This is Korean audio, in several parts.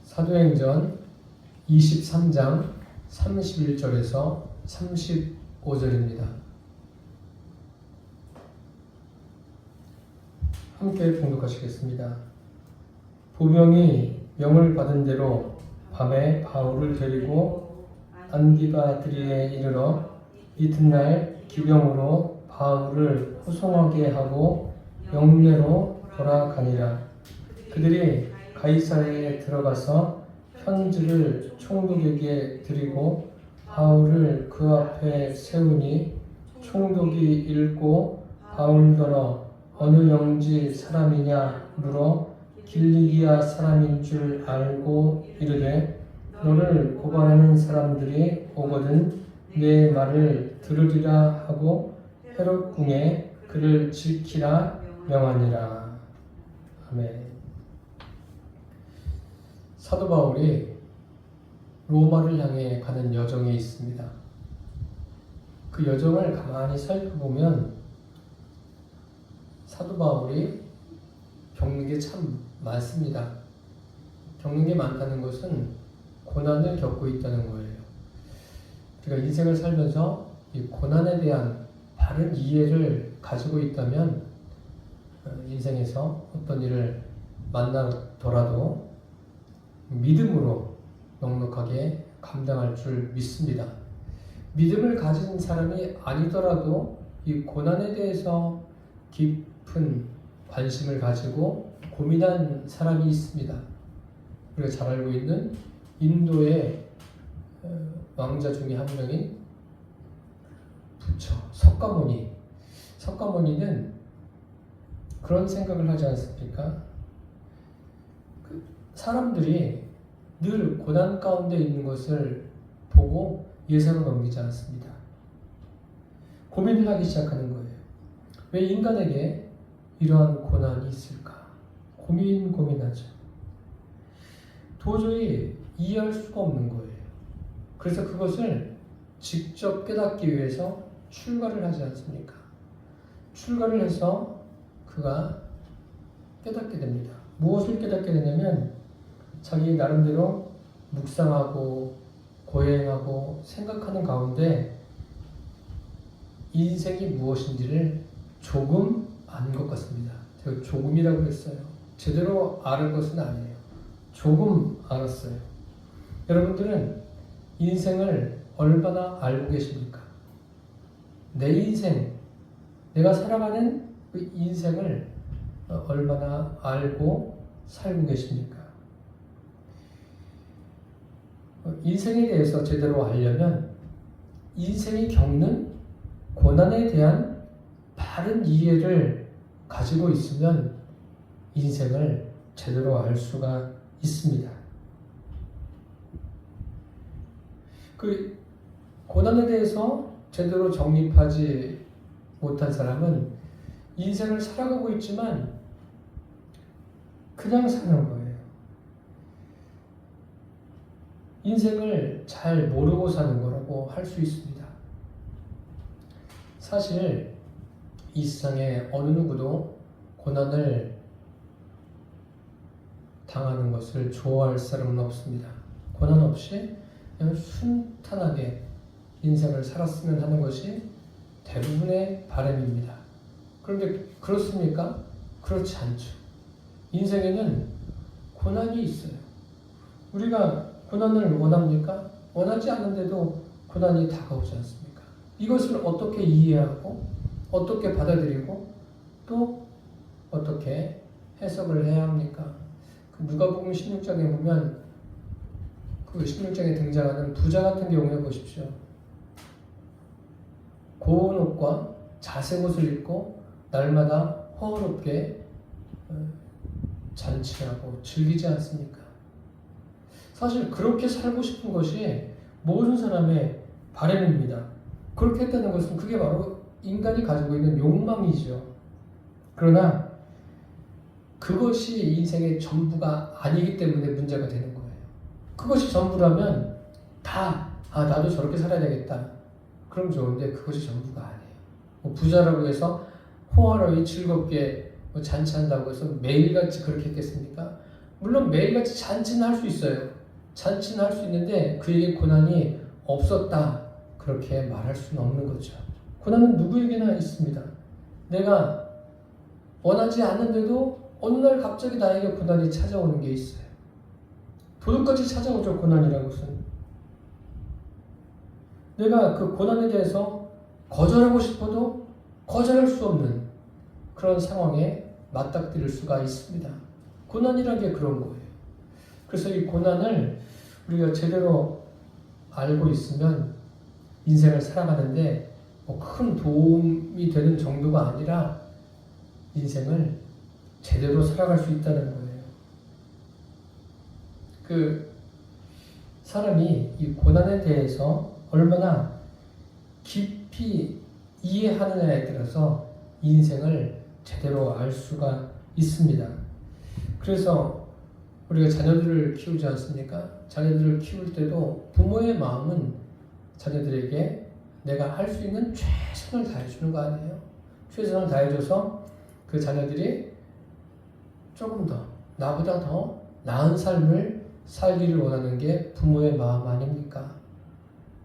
사도행전 23장 31절에서 35절입니다. 함께 봉독하시겠습니다. 보병이 명을 받은 대로 밤에 바울을 데리고 안디바드리에 이르러 이튿날 기병으로 바울을 호송하게 하고 영내로 돌아가니라. 그들이 가이사랴에 들어가서 편지를 총독에게 드리고 바울을 그 앞에 세우니 총독이 읽고 바울더러 어느 영지 사람이냐 물어 길리기아 사람인 줄 알고 이르되 너를 고발하는 사람들이 오거든 내 말을 들으리라 하고 헤롯 궁에 그를 지키라 명하니라. 아멘. 사도 바울이 로마를 향해 가는 여정에 있습니다. 그 여정을 가만히 살펴보면 사도 바울이 겪는 게 참 많습니다. 겪는 게 많다는 것은 고난을 겪고 있다는 거예요. 우리가 인생을 살면서 이 고난에 대한 바른 이해를 가지고 있다면 인생에서 어떤 일을 만나더라도 믿음으로 넉넉하게 감당할 줄 믿습니다. 믿음을 가진 사람이 아니더라도 이 고난에 대해서 깊은 관심을 가지고 고민한 사람이 있습니다. 우리가 잘 알고 있는 인도의 왕자 중에 한 명인 부처 석가모니. 석가모니는 그런 생각을 하지 않습니까? 사람들이 늘 고난 가운데 있는 것을 보고 예사로 넘기지 않습니다. 고민을 하기 시작하는 거예요. 왜 인간에게 이러한 고난이 있을까? 고민하죠. 도저히 이해할 수가 없는 거예요. 그래서 그것을 직접 깨닫기 위해서 출가를 하지 않습니까? 출가를 해서 그가 깨닫게 됩니다. 무엇을 깨닫게 되냐면 자기 나름대로 묵상하고 고행하고 생각하는 가운데 인생이 무엇인지를 조금 아는 것 같습니다. 제가 조금이라고 했어요. 제대로 아는 것은 아니에요. 조금 알았어요. 여러분들은 인생을 얼마나 알고 계십니까? 내 인생, 내가 살아가는 그 인생을 얼마나 알고 살고 계십니까? 인생에 대해서 제대로 알려면 인생이 겪는 고난에 대한 바른 이해를 가지고 있으면 인생을 제대로 알 수가 있습니다. 그 고난에 대해서 제대로 정립하지 못한 사람은 인생을 살아가고 있지만 그냥 사는 거예요. 인생을 잘 모르고 사는 거라고 할 수 있습니다. 사실 이 세상에 어느 누구도 고난을 당하는 것을 좋아할 사람은 없습니다. 고난 없이 그냥 순탄하게 인생을 살았으면 하는 것이 대부분의 바람입니다. 그런데 그렇습니까? 그렇지 않죠. 인생에는 고난이 있어요. 우리가 고난을 원합니까? 원하지 않는데도 고난이 다가오지 않습니까? 이것을 어떻게 이해하고 어떻게 받아들이고 또 어떻게 해석을 해야 합니까? 누가복음 16장에 보면 그 16장에 등장하는 부자 같은 경우에 보십시오. 고운 옷과 자색 옷을 입고 날마다 호화롭게 잔치하고 즐기지 않습니까? 사실 그렇게 살고 싶은 것이 모든 사람의 바람입니다. 그렇게 했다는 것은 그게 바로 인간이 가지고 있는 욕망이죠. 그러나 그것이 인생의 전부가 아니기 때문에 문제가 되는 거예요. 그것이 전부라면 나도 저렇게 살아야 되겠다. 그럼 좋은데 그것이 전부가 아니에요. 부자라고 해서 호화로이 즐겁게 잔치한다고 해서 매일같이 그렇게 했겠습니까? 물론 매일같이 잔치는 할 수 있어요. 잔치는 할 수 있는데 그에게 고난이 없었다 그렇게 말할 수는 없는 거죠. 고난은 누구에게나 있습니다. 내가 원하지 않는데도 어느 날 갑자기 나에게 고난이 찾아오는 게 있어요. 도둑같이 찾아오죠. 고난이라는 것은. 내가 그 고난에 대해서 거절하고 싶어도 거절할 수 없는 그런 상황에 맞닥뜨릴 수가 있습니다. 고난이라는 게 그런 거예요. 그래서 이 고난을 우리가 제대로 알고 있으면 인생을 살아가는데 뭐 큰 도움이 되는 정도가 아니라 인생을 제대로 살아갈 수 있다는 거예요. 그 사람이 이 고난에 대해서 얼마나 깊이 이해하느냐에 따라서 인생을 제대로 알 수가 있습니다. 그래서 우리가 자녀들을 키우지 않습니까? 자녀들을 키울 때도 부모의 마음은 자녀들에게 내가 할 수 있는 최선을 다해주는 거 아니에요? 최선을 다해줘서 그 자녀들이 조금 더 나보다 더 나은 삶을 살기를 원하는 게 부모의 마음 아닙니까?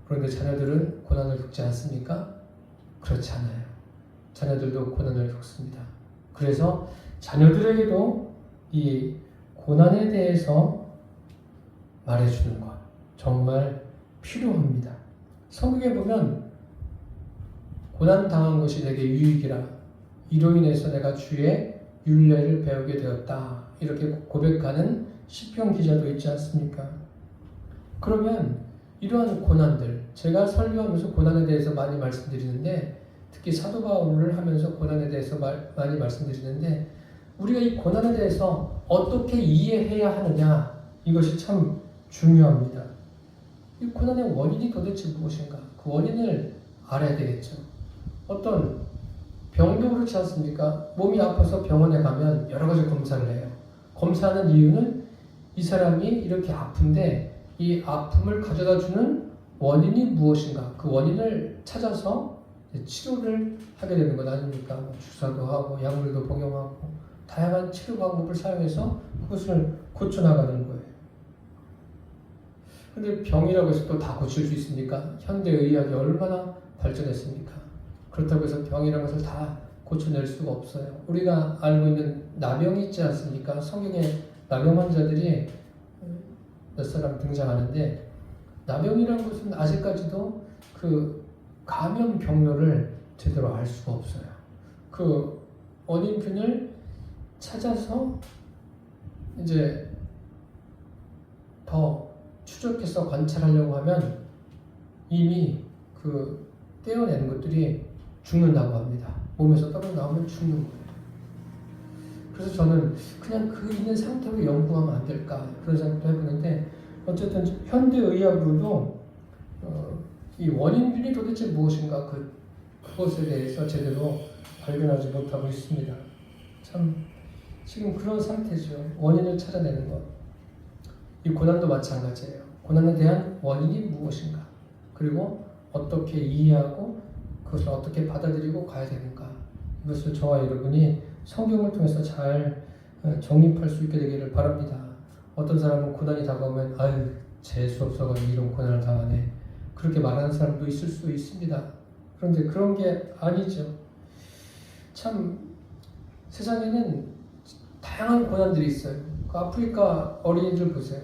그런데 자녀들은 고난을 겪지 않습니까? 그렇지 않아요. 자녀들도 고난을 겪습니다. 그래서 자녀들에게도 이 고난에 대해서 말해주는 것 정말 필요합니다. 성경에 보면 고난 당한 것이 내게 유익이라 이로 인해서 내가 주의 율례를 배우게 되었다 이렇게 고백하는 시편 기자도 있지 않습니까? 그러면 이러한 고난들 제가 설교하면서 고난에 대해서 많이 말씀드리는데 특히 사도 바울을 하면서 고난에 대해서 많이 말씀드리는데 우리가 이 고난에 대해서 어떻게 이해해야 하느냐 이것이 참 중요합니다. 이 고난의 원인이 도대체 무엇인가? 그 원인을 알아야 되겠죠. 어떤 병도 그렇지 않습니까? 몸이 아파서 병원에 가면 여러 가지 검사를 해요. 검사하는 이유는 이 사람이 이렇게 아픈데 이 아픔을 가져다 주는 원인이 무엇인가? 그 원인을 찾아서 치료를 하게 되는 것 아닙니까? 주사도 하고 약물도 복용하고 다양한 치료 방법을 사용해서 그것을 고쳐나가는 거예요. 근데 병이라고 해서 또 다 고칠 수 있습니까? 현대의학이 얼마나 발전했습니까? 그렇다고 해서 병이라는 것을 다 고쳐낼 수가 없어요. 우리가 알고 있는 나병이 있지 않습니까? 성경에 나병 환자들이 몇 사람 등장하는데 나병이라는 것은 아직까지도 그 감염 경로를 제대로 알 수가 없어요. 그 원인균을 찾아서 이제 더 추적해서 관찰하려고 하면 이미 그 떼어내는 것들이 죽는다고 합니다. 몸에서 떨어 나오면 죽는 거예요. 그래서 저는 그냥 그 있는 상태로 연구하면 안 될까 그런 생각도 해보는데 어쨌든 현대의학으로도 이 원인균이 도대체 무엇인가 그것에 대해서 제대로 발견하지 못하고 있습니다. 참 지금 그런 상태죠. 원인을 찾아내는 것. 이 고난도 마찬가지예요. 고난에 대한 원인이 무엇인가 그리고 어떻게 이해하고 그것을 어떻게 받아들이고 가야 되는가 이것을 저와 여러분이 성경을 통해서 잘 정립할 수 있게 되기를 바랍니다. 어떤 사람은 고난이 다가오면 아유 재수 없어가지고 이런 고난을 당하네 그렇게 말하는 사람도 있을 수 있습니다. 그런데 그런 게 아니죠. 참 세상에는 다양한 고난들이 있어요. 그 아프리카 어린이들 보세요.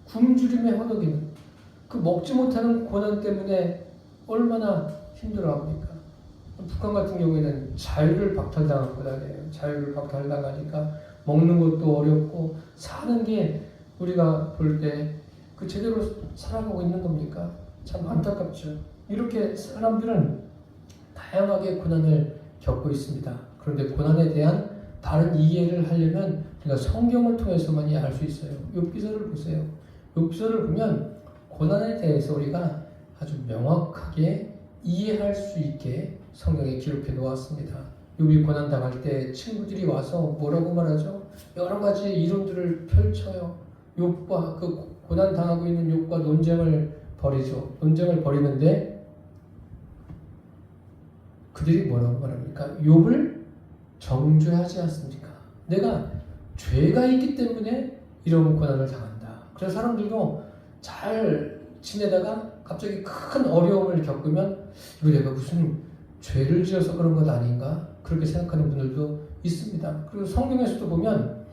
굶주림에 허덕이는 그 먹지 못하는 고난 때문에 얼마나 힘들어합니까? 북한 같은 경우에는 자유를 박탈당한 것 아니에요. 자유를 박탈당하니까 먹는 것도 어렵고 사는 게 우리가 볼 때 그 제대로 살아가고 있는 겁니까? 참 안타깝죠. 이렇게 사람들은 다양하게 고난을 겪고 있습니다. 그런데 고난에 대한 바른 이해를 하려면 우리가 성경을 통해서만이 알 수 있어요. 욥기서를 보세요. 욥기서를 보면 고난에 대해서 우리가 아주 명확하게 이해할 수 있게 성경에 기록해 놓았습니다. 욥이 고난 당할 때 친구들이 와서 뭐라고 말하죠? 여러 가지 이론들을 펼쳐요. 욥과 그 고난 당하고 있는 욥과 논쟁을 벌이죠. 논쟁을 벌이는데 그들이 뭐라고 말합니까? 욥을 정죄하지 않습니까? 내가 죄가 있기 때문에 이런 고난을 당한다. 그래서 사람들도 잘 지내다가 갑자기 큰 어려움을 겪으면 이거 내가 무슨 죄를 지어서 그런 것 아닌가? 그렇게 생각하는 분들도 있습니다. 그리고 성경에서도 보면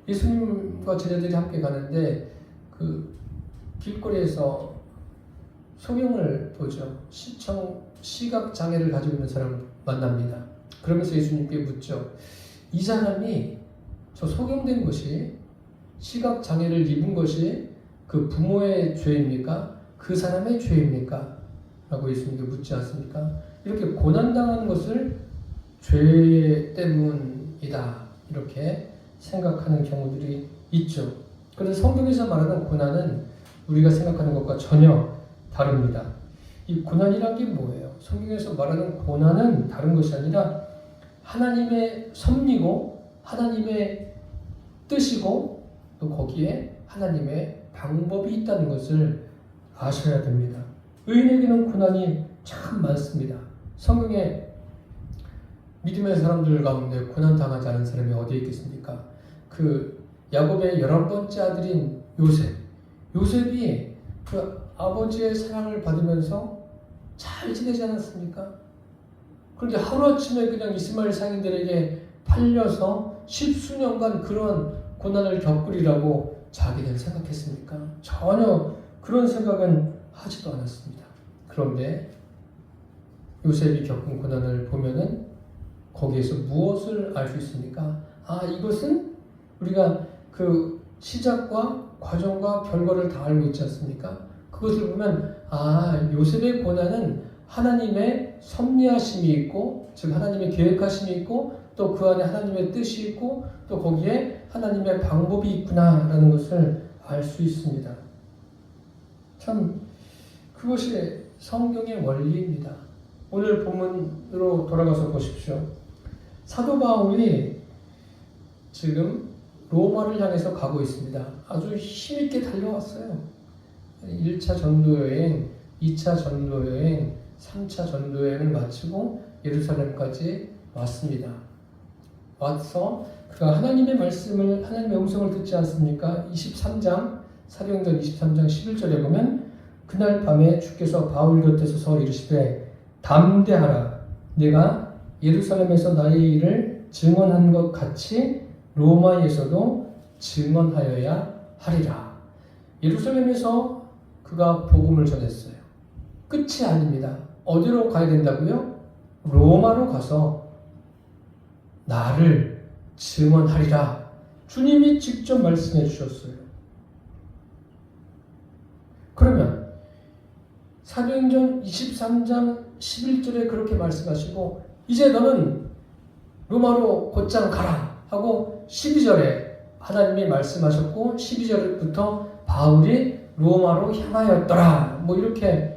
예수님과 제자들이 함께 가는데 그 길거리에서 소경을 보죠. 시각 장애를 가지고 있는 사람을 만납니다. 그러면서 예수님께 묻죠. 이 사람이 저 소경된 것이 시각 장애를 입은 것이 그 부모의 죄입니까? 그 사람의 죄입니까? 라고 예수님께 묻지 않습니까? 이렇게 고난당하는 것을 죄 때문이다. 이렇게 생각하는 경우들이 있죠. 그래서 성경에서 말하는 고난은 우리가 생각하는 것과 전혀 다릅니다. 이 고난이란 게 뭐예요? 성경에서 말하는 고난은 다른 것이 아니라 하나님의 섭리고 하나님의 뜻이고 또 거기에 하나님의 방법이 있다는 것을 아셔야 됩니다. 의인에게는 고난이 참 많습니다. 성경에 믿음의 사람들 가운데 고난 당하지 않은 사람이 어디에 있겠습니까? 그 야곱의 11번째 아들인 요셉이 그 아버지의 사랑을 받으면서 잘 지내지 않았습니까? 그런데 하루아침에 그냥 이스마엘 상인들에게 팔려서 십수년간 그런 고난을 겪으리라고 자기는 생각했습니까? 전혀 그런 생각은 하지도 않았습니다. 그런데 요셉이 겪은 고난을 보면은 거기에서 무엇을 알 수 있습니까? 이것은 우리가 그 시작과 과정과 결과를 다 알고 있지 않습니까? 그것을 보면 요셉의 고난은 하나님의 섭리하심이 있고, 즉 하나님의 계획하심이 있고, 또 그 안에 하나님의 뜻이 있고, 또 거기에 하나님의 방법이 있구나라는 것을 알 수 있습니다. 참 그것이 성경의 원리입니다. 오늘 본문으로 돌아가서 보십시오. 사도 바울이 지금 로마를 향해서 가고 있습니다. 아주 힘있게 달려왔어요. 1차 전도여행, 2차 전도여행, 3차 전도여행을 마치고 예루살렘까지 왔습니다. 와서 그가 하나님의 말씀을, 하나님의 음성을 듣지 않습니까? 23장, 사도행전 23장 11절에 보면 그날 밤에 주께서 바울 곁에서 서 이르시되 담대하라. 내가 예루살렘에서 나의 일을 증언한 것 같이 로마에서도 증언하여야 하리라. 예루살렘에서 그가 복음을 전했어요. 끝이 아닙니다. 어디로 가야 된다고요? 로마로 가서 나를 증언하리라. 주님이 직접 말씀해 주셨어요. 그러면 사도행전 23장 11절에 그렇게 말씀하시고 이제 너는 로마로 곧장 가라 하고 12절에 하나님이 말씀하셨고 12절부터 바울이 로마로 향하였더라 뭐 이렇게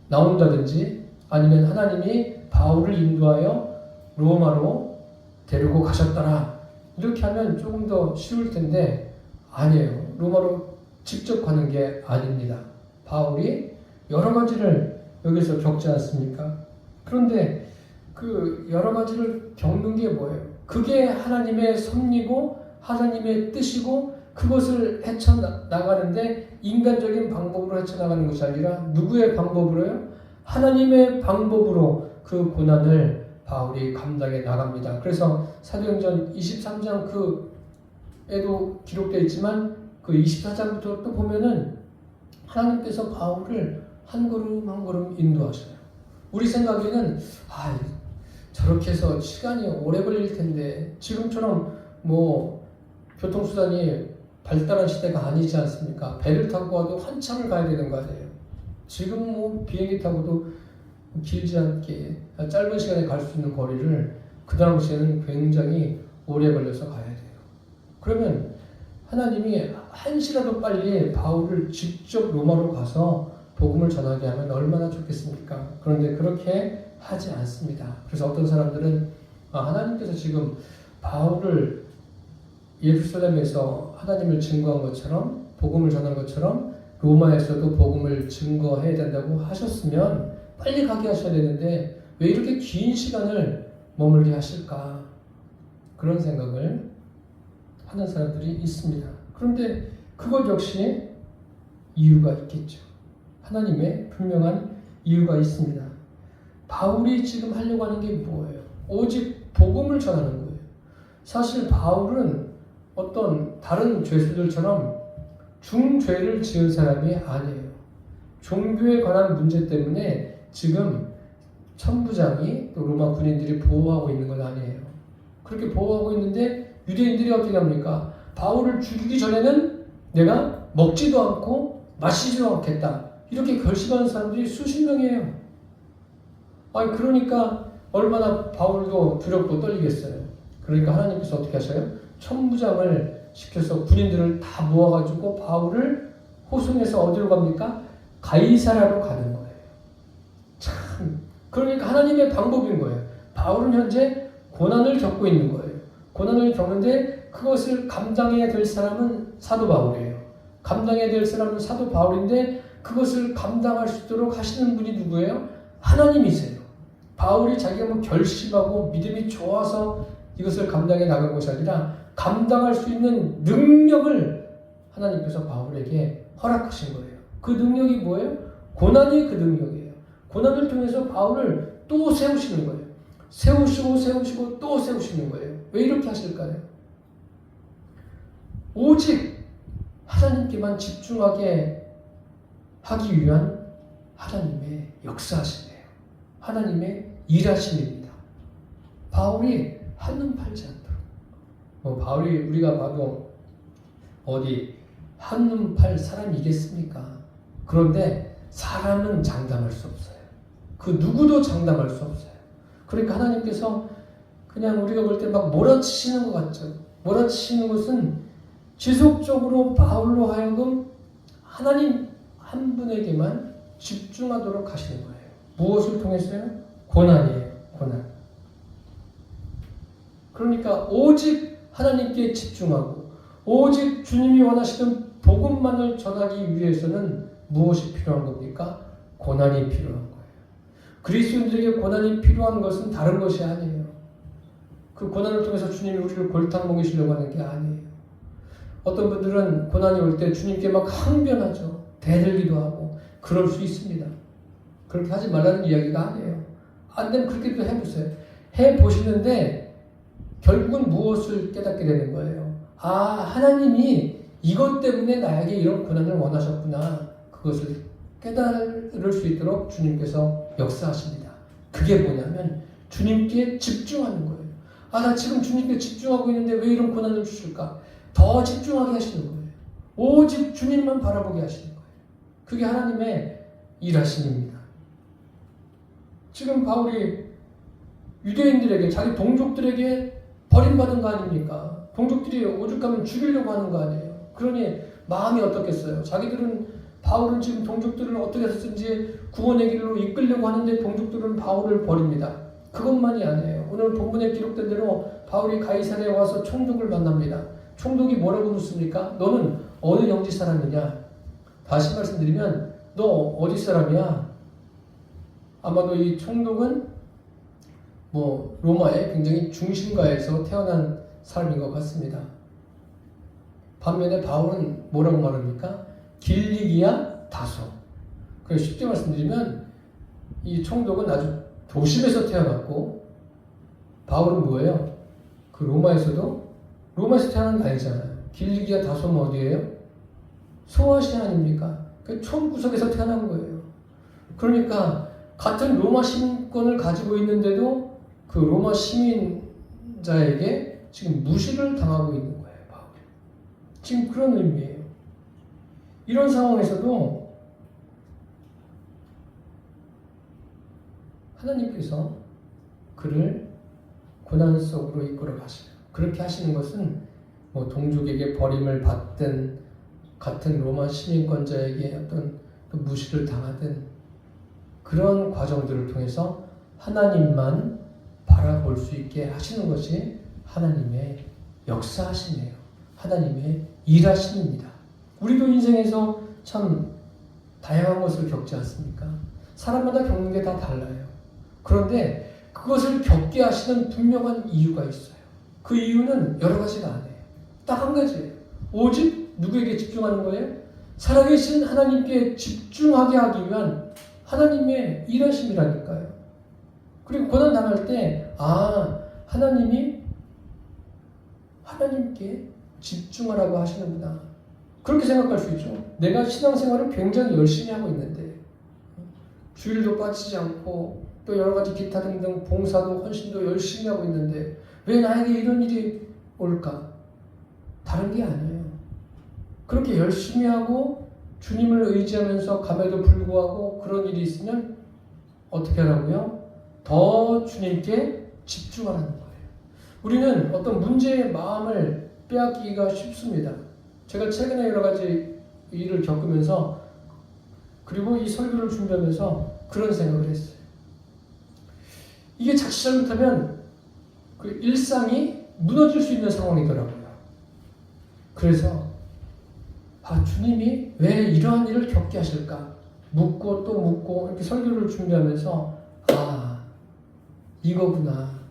나온다든지 아니면 하나님이 바울을 인도하여 로마로 데리고 가셨더라 이렇게 하면 조금 더 쉬울 텐데 아니에요. 로마로 직접 가는 게 아닙니다. 바울이 여러 가지를 여기서 겪지 않습니까? 그런데 그 여러 가지를 겪는 게 뭐예요? 그게 하나님의 섭리고 하나님의 뜻이고 그것을 헤쳐나가는데 인간적인 방법으로 헤쳐나가는 것이 아니라 누구의 방법으로요? 하나님의 방법으로 그 고난을 바울이 감당해 나갑니다. 그래서 사도행전 23장 그에도 기록되어 있지만 그 24장부터 또 보면은 하나님께서 바울을 한 걸음 한 걸음 인도하셔요. 우리 생각에는 저렇게 해서 시간이 오래 걸릴 텐데 지금처럼 뭐 교통수단이 발달한 시대가 아니지 않습니까? 배를 타고 와도 한참을 가야 되는 거 아니에요. 지금 뭐 비행기 타고도 길지 않게 짧은 시간에 갈 수 있는 거리를 그 당시에는 굉장히 오래 걸려서 가야 돼요. 그러면 하나님이 한시라도 빨리 바울을 직접 로마로 가서 복음을 전하게 하면 얼마나 좋겠습니까? 그런데 그렇게 하지 않습니다. 그래서 어떤 사람들은 하나님께서 지금 바울을 예루살렘에서 하나님을 증거한 것처럼 복음을 전한 것처럼 로마에서도 복음을 증거해야 된다고 하셨으면 빨리 가게 하셔야 되는데 왜 이렇게 긴 시간을 머물게 하실까? 그런 생각을 하는 사람들이 있습니다. 그런데 그것 역시 이유가 있겠죠. 하나님의 분명한 이유가 있습니다. 바울이 지금 하려고 하는 게 뭐예요? 오직 복음을 전하는 거예요. 사실 바울은 어떤 다른 죄수들처럼 중죄를 지은 사람이 아니에요. 종교에 관한 문제 때문에 지금 천부장이 또 로마 군인들이 보호하고 있는 건 아니에요. 그렇게 보호하고 있는데 유대인들이 어떻게 합니까? 바울을 죽이기 전에는 내가 먹지도 않고 마시지도 않겠다. 이렇게 결심하는 사람들이 수십 명이에요. 아니 그러니까 얼마나 바울도 두렵고 떨리겠어요. 그러니까 하나님께서 어떻게 하셔요? 천부장을 시켜서 군인들을 다 모아가지고 바울을 호송해서 어디로 갑니까? 가이사라로 가는 거예요. 참 그러니까 하나님의 방법인 거예요. 바울은 현재 고난을 겪고 있는 거예요. 고난을 겪는데 그것을 감당해야 될 사람은 사도 바울이에요. 감당해야 될 사람은 사도 바울인데 그것을 감당할 수 있도록 하시는 분이 누구예요? 하나님이세요. 바울이 자기가 뭐 결심하고 믿음이 좋아서 이것을 감당해 나간 것이 아니라 감당할 수 있는 능력을 하나님께서 바울에게 허락하신 거예요. 그 능력이 뭐예요? 고난이 그 능력이에요. 고난을 통해서 바울을 또 세우시는 거예요. 세우시고 또 세우시는 거예요. 왜 이렇게 하실까요? 오직 하나님께만 집중하게 하기 위한 하나님의 역사하심이에요. 하나님의 일하심입니다. 바울이 한눈 팔지 않도록. 바울이 우리가 봐도 어디 한눈 팔 사람이겠습니까? 그런데 사람은 장담할 수 없어요. 그 누구도 장담할 수 없어요. 그러니까 하나님께서 그냥 우리가 볼 때 막 몰아치시는 것 같죠. 몰아치시는 것은 지속적으로 바울로 하여금 하나님 한 분에게만 집중하도록 하시는 거예요. 무엇을 통해서요? 고난이에요. 고난. 그러니까 오직 하나님께 집중하고 오직 주님이 원하시는 복음만을 전하기 위해서는 무엇이 필요한 겁니까? 고난이 필요한 거예요. 그리스도인들에게 고난이 필요한 것은 다른 것이 아니에요. 그 고난을 통해서 주님이 우리를 골탕 먹이시려고 하는 게 아니에요. 어떤 분들은 고난이 올 때 주님께 막 항변하죠. 대들기도 하고 그럴 수 있습니다. 그렇게 하지 말라는 이야기가 아니에요. 안 되면 그렇게도 해보세요. 해보시는데 결국은 무엇을 깨닫게 되는 거예요. 아, 하나님이 이것 때문에 나에게 이런 고난을 원하셨구나. 그것을 깨달을 수 있도록 주님께서 역사하십니다. 그게 뭐냐면 주님께 집중하는 거예요. 아, 나 지금 주님께 집중하고 있는데 왜 이런 고난을 주실까? 더 집중하게 하시는 거예요. 오직 주님만 바라보게 하시는 거예요. 그게 하나님의 일하심입니다. 지금 바울이 유대인들에게 자기 동족들에게 버림받은 거 아닙니까? 동족들이 오죽하면 죽이려고 하는 거 아니에요. 그러니 마음이 어떻겠어요? 자기들은 바울은 지금 동족들을 어떻게 해서든지 구원의 길로 이끌려고 하는데 동족들은 바울을 버립니다. 그것만이 아니에요. 오늘 본문에 기록된 대로 바울이 가이사랴에 와서 총독을 만납니다. 총독이 뭐라고 묻습니까? 너는 어느 영지 사람이냐? 다시 말씀드리면 너 어디 사람이야? 아마도 이 총독은 로마의 굉장히 중심가에서 태어난 사람인 것 같습니다. 반면에 바울은 뭐라고 말합니까? 길리기아 다소. 그래서 쉽게 말씀드리면 이 총독은 아주 도심에서 태어났고 바울은 뭐예요? 그 로마에서 태어난 게 아니잖아요. 길리기아 다소는 어디예요? 소아시아 아닙니까? 그 촌구석에서 태어난 거예요. 그러니까 같은 로마 시민권을 가지고 있는데도 그 로마 시민자에게 지금 무시를 당하고 있는 거예요. 바울이. 지금 그런 의미예요. 이런 상황에서도 하나님께서 그를 고난 속으로 이끌어 가셔요. 그렇게 하시는 것은 동족에게 버림을 받든 같은 로마 시민권자에게 어떤 무시를 당하든 그런 과정들을 통해서 하나님만 바라볼 수 있게 하시는 것이 하나님의 역사하심이에요. 하나님의 일하심입니다. 우리도 인생에서 참 다양한 것을 겪지 않습니까? 사람마다 겪는 게 다 달라요. 그런데 그것을 겪게 하시는 분명한 이유가 있어요. 그 이유는 여러 가지가 아니에요. 딱 한 가지예요. 오직 누구에게 집중하는 거예요? 살아계신 하나님께 집중하게 하기 위한 하나님의 일하심이라니까요. 그리고 고난 당할 때 하나님께 집중하라고 하시는구나. 그렇게 생각할 수 있죠. 내가 신앙생활을 굉장히 열심히 하고 있는데 주일도 빠지지 않고 또 여러 가지 기타 등등 봉사도 헌신도 열심히 하고 있는데 왜 나에게 이런 일이 올까? 다른 게 아니에요. 그렇게 열심히 하고 주님을 의지하면서 감에도 불구하고 그런 일이 있으면 어떻게 하라고요? 더 주님께 집중하라는 거예요. 우리는 어떤 문제의 마음을 빼앗기기가 쉽습니다. 제가 최근에 여러 가지 일을 겪으면서 그리고 이 설교를 준비하면서 그런 생각을 했어요. 이게 자칫 잘못하면 그 일상이 무너질 수 있는 상황이더라고요. 그래서 주님이 왜 이러한 일을 겪게 하실까? 묻고 또 묻고 이렇게 설교를 준비하면서 이거구나.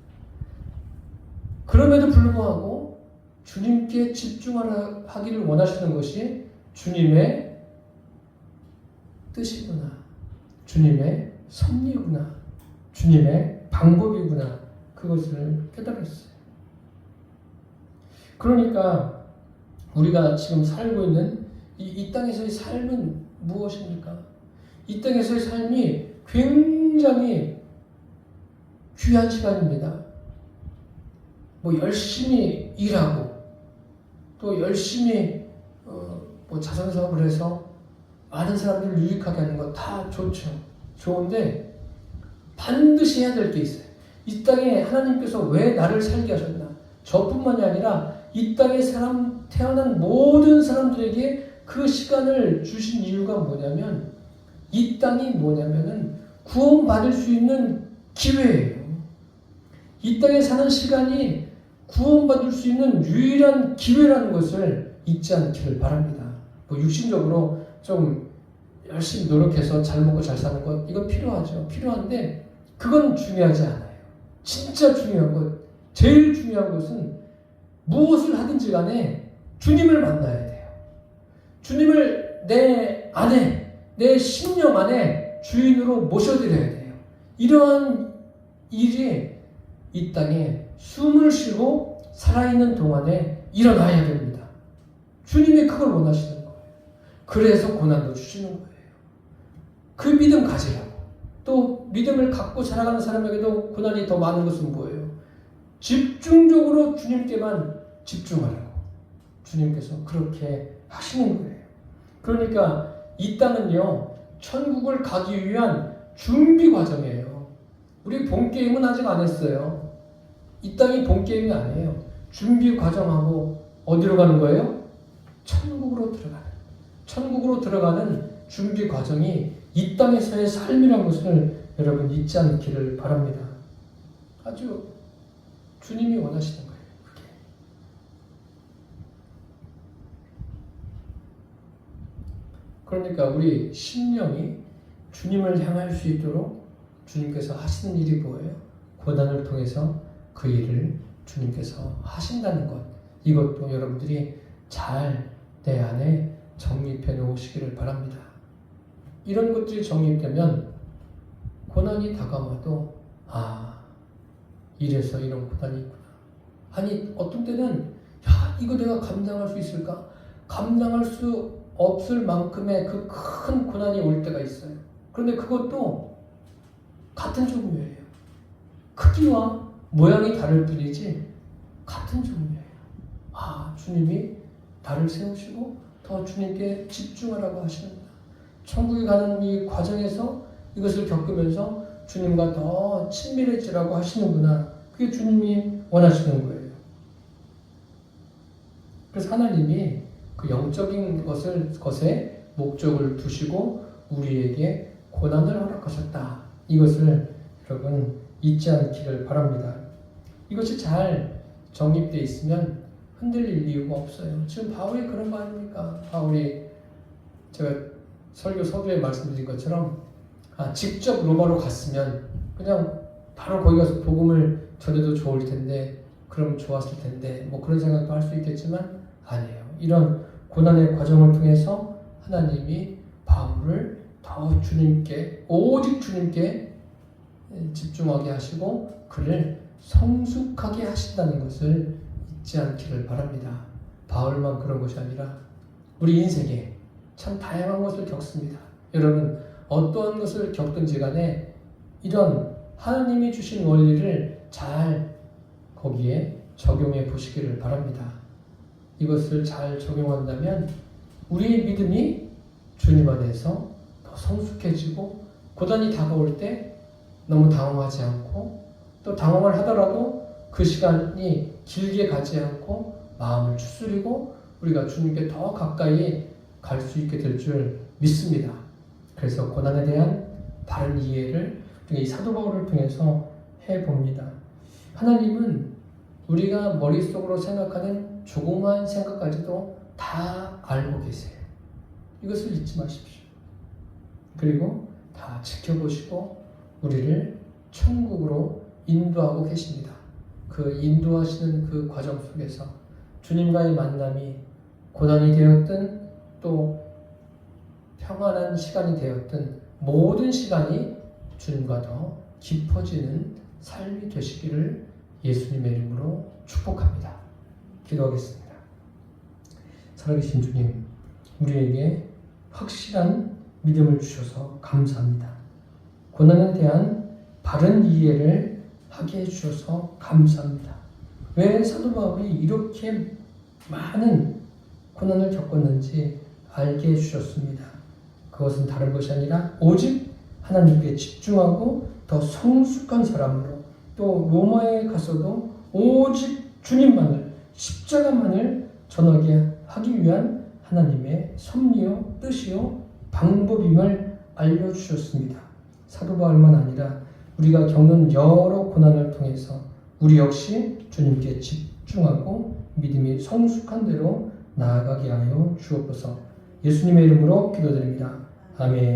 그럼에도 불구하고 주님께 집중하기를 원하시는 것이 주님의 뜻이구나. 주님의 섭리구나. 주님의 방법이구나. 그것을 깨달았어요. 그러니까 우리가 지금 살고 있는 이 땅에서의 삶은 무엇입니까? 이 땅에서의 삶이 굉장히 귀한 시간입니다. 열심히 일하고 또 열심히 자선사업을 해서 많은 사람들을 유익하게 하는 거 다 좋죠. 좋은데 반드시 해야 될 게 있어요. 이 땅에 하나님께서 왜 나를 살게 하셨나? 저뿐만이 아니라 이 땅에 태어난 모든 사람들에게 그 시간을 주신 이유가 뭐냐면 이 땅이 뭐냐면은 구원받을 수 있는 기회예요. 이 땅에 사는 시간이 구원받을 수 있는 유일한 기회라는 것을 잊지 않기를 바랍니다. 육신적으로 좀 열심히 노력해서 잘 먹고 잘 사는 것 이건 필요하죠. 필요한데 그건 중요하지 않아요. 진짜 중요한 것, 제일 중요한 것은 무엇을 하든지 간에 주님을 만나야 돼요. 주님을 내 안에, 내 심령 안에 주인으로 모셔드려야 돼요. 이러한 일이 이 땅에 숨을 쉬고 살아있는 동안에 일어나야 됩니다. 주님이 그걸 원하시는 거예요. 그래서 고난도 주시는 거예요. 그 믿음 가지라고. 또 믿음을 갖고 살아가는 사람에게도 고난이 더 많은 것은 뭐예요? 집중적으로 주님께만 집중하라고. 주님께서 그렇게 하시는 거예요. 그러니까 이 땅은요, 천국을 가기 위한 준비 과정이에요. 우리 본게임은 아직 안 했어요. 이 땅이 본게임이 아니에요. 준비 과정하고 어디로 가는 거예요? 천국으로 들어가는 준비 과정이 이 땅에서의 삶이라는 것을 여러분 잊지 않기를 바랍니다. 아주 주님이 원하시는 거예요. 그게. 그러니까 우리 심령이 주님을 향할 수 있도록 주님께서 하시는 일이 뭐예요? 고난을 통해서 그 일을 주님께서 하신다는 것. 이것도 여러분들이 잘 내 안에 정립해 놓으시기를 바랍니다. 이런 것들이 정립되면 고난이 다가와도 이래서 이런 고난이 있구나. 아니 어떤 때는 이거 내가 감당할 수 있을까? 감당할 수 없을 만큼의 그 큰 고난이 올 때가 있어요. 그런데 그것도 같은 종류예요. 크기와 모양이 다를 뿐이지 같은 종류예요. 주님이 나를 세우시고 더 주님께 집중하라고 하십니다. 천국에 가는 이 과정에서 이것을 겪으면서 주님과 더 친밀해지라고 하시는구나. 그게 주님이 원하시는 거예요. 그래서 하나님이 그 영적인 것에 목적을 두시고 우리에게 고난을 허락하셨다. 이것을 여러분 잊지 않기를 바랍니다. 이것이 잘 정립되어 있으면 흔들릴 이유가 없어요. 지금 바울이 그런 거 아닙니까? 바울이 제가 설교 서두에 말씀드린 것처럼 직접 로마로 갔으면 그냥 바로 거기 가서 복음을 전해도 좋을 텐데 그럼 좋았을 텐데 그런 생각도 할 수 있겠지만 아니에요. 이런 고난의 과정을 통해서 하나님이 바울을 더 주님께, 오직 주님께 집중하게 하시고 그를 성숙하게 하신다는 것을 잊지 않기를 바랍니다. 바울만 그런 것이 아니라 우리 인생에 참 다양한 것을 겪습니다. 여러분, 어떠한 것을 겪든지 간에 이런 하나님이 주신 원리를 잘 거기에 적용해 보시기를 바랍니다. 이것을 잘 적용한다면 우리의 믿음이 주님 안에서 더 성숙해지고 고난이 다가올 때 너무 당황하지 않고, 또 당황을 하더라도 그 시간이 길게 가지 않고 마음을 추스리고 우리가 주님께 더 가까이 갈 수 있게 될 줄 믿습니다. 그래서 고난에 대한 바른 이해를 이 사도 바울을 통해서 해봅니다. 하나님은 우리가 머릿속으로 생각하는 조그마한 생각까지도 다 알고 계세요. 이것을 잊지 마십시오. 그리고 다 지켜보시고 우리를 천국으로 인도하고 계십니다. 그 인도하시는 그 과정 속에서 주님과의 만남이 고난이 되었든 또 평안한 시간이 되었든 모든 시간이 주님과 더 깊어지는 삶이 되시기를 예수님의 이름으로 축복합니다. 기도하겠습니다. 살아계신 주님, 우리에게 확실한 믿음을 주셔서 감사합니다. 고난에 대한 바른 이해를 하게 해주셔서 감사합니다. 왜 사도 바울이 이렇게 많은 고난을 겪었는지 알게 해주셨습니다. 그것은 다른 것이 아니라 오직 하나님께 집중하고 더 성숙한 사람으로, 또 로마에 가서도 오직 주님만을, 십자가만을 전하게 하기 위한 하나님의 섭리요, 뜻이요, 방법임을 알려주셨습니다. 사도 바울만 아니라 우리가 겪는 여러 고난을 통해서 우리 역시 주님께 집중하고 믿음이 성숙한 대로 나아가게 하여 주옵소서. 예수님의 이름으로 기도드립니다. 아멘.